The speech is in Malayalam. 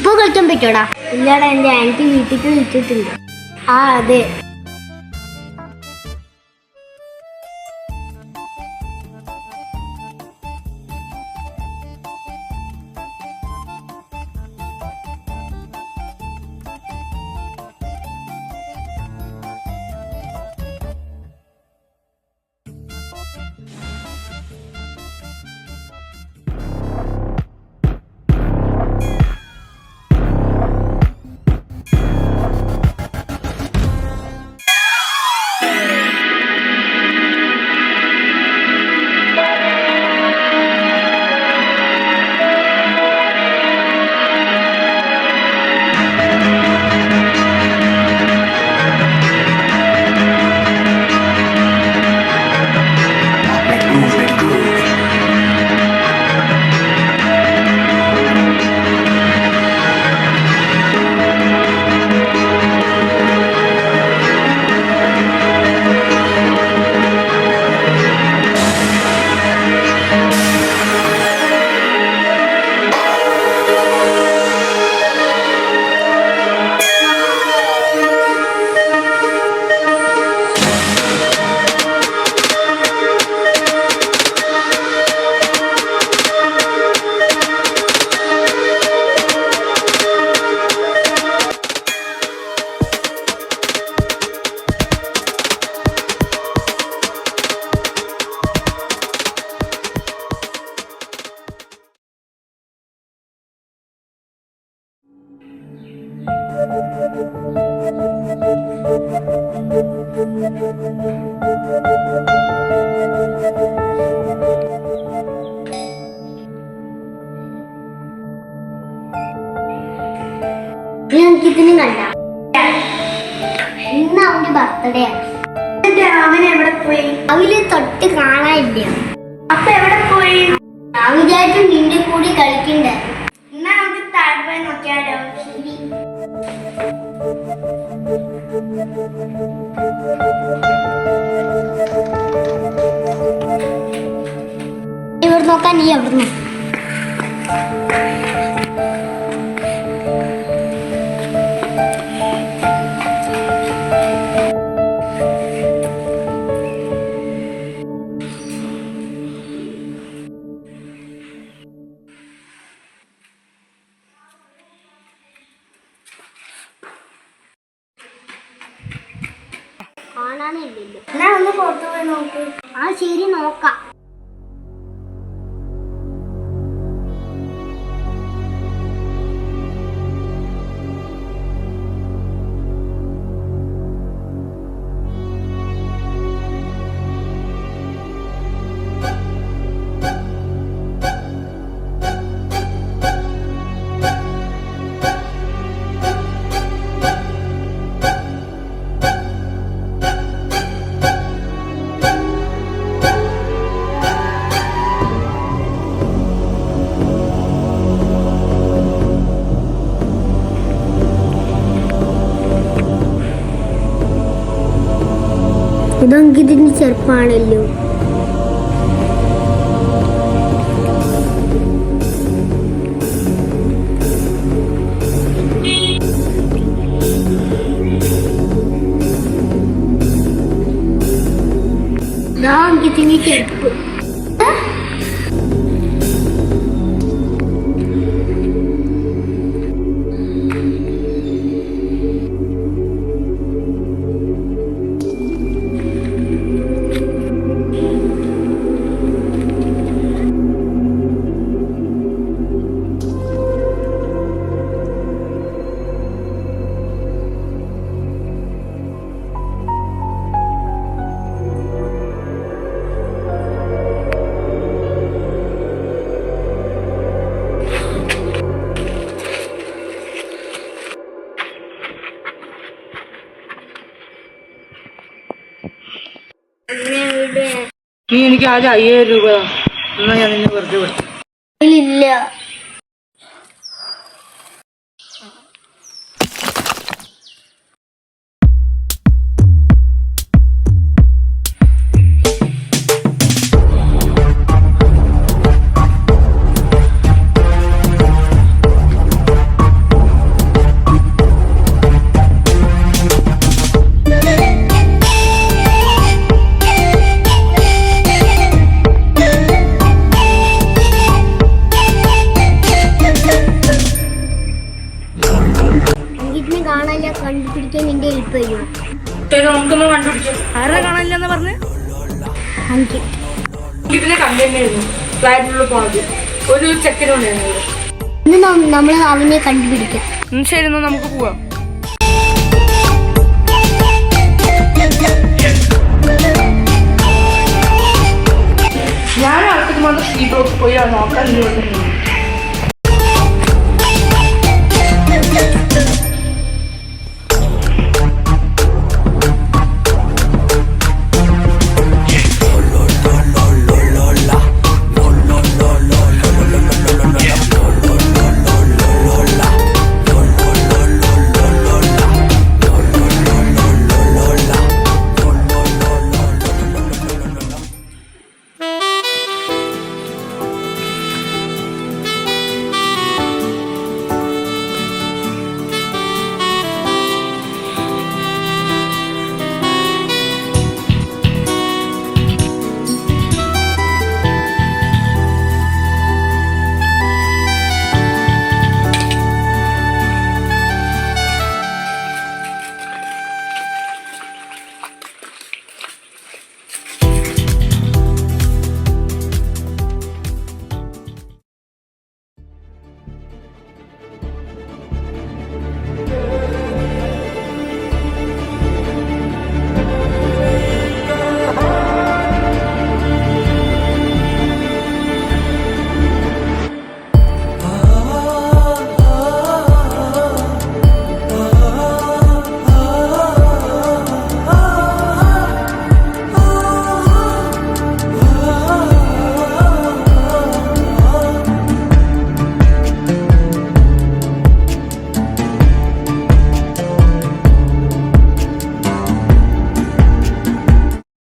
ഫുട്ബോൾ കളിക്കാൻ പറ്റോടാ? ഇല്ലാടാ, എന്റെ ആന്റി വീട്ടിലേക്ക് വിളിച്ചിട്ടുണ്ട്. ആ അതെ. ഇതിനും കണ്ട ഇന്ന് അവന്റെ ബർത്ത്ഡേ ആണ്. അവൻ എവിടെ പോയി? അവല് തൊട്ട് കാണാനില്ല. അപ്പൊ എവിടെ പോയി? ഞാൻ വിചാരിച്ചു നിന്റെ കൂടി കളിക്കണ്ടേ. എന്നാ നമുക്ക് താഴെ പോയി നോക്കിയാലോ? ശരി. ഇവിടെ നോക്കാൻ, നീ എവിടെ നോക്കാം. കാണാനില്ലല്ലോ. എന്നാ ഒന്ന് പുറത്തു പോയി നോക്ക്. ആ ശരി, നോക്കാം. ഇതങ്കിതിന് ചെറുപ്പാണല്ലോ. അങ്കിതിന് ചെറുപ്പ്. നീ എനിക്ക് ആദ്യം 5000 രൂപ എന്നാ ഞാൻ നിന്നെ വെറുതെ വിട്ടു. ഇല്ല. കാണാനില്ല കണ്ടുപിടിക്കാൻ നിന്റെ ഹെൽപ്പ് ചെയ്യുമോ? ശരി, നമുക്കൊന്ന് കണ്ടുപിടിക്കാം. ആരെ കാണാനില്ലെന്ന് പറഞ്ഞ് അങ്കിത്. ഇതിന്റെ കണ്ടന്റായിരുന്നു ഫ്ലൈറ്റിലുള്ള പോണത്. ഒരു ചെക്കനുണ്ടായിരുന്നു. ഇന്ന് നമ്മൾ അവനെ കണ്ടുപിടിക്കാം. ശരി, എന്നാ നമുക്ക് പോവാം. ഞാൻ അടുത്തത് മാത്രം സീ ബ്ലോക്ക് പോയി നോക്കാൻ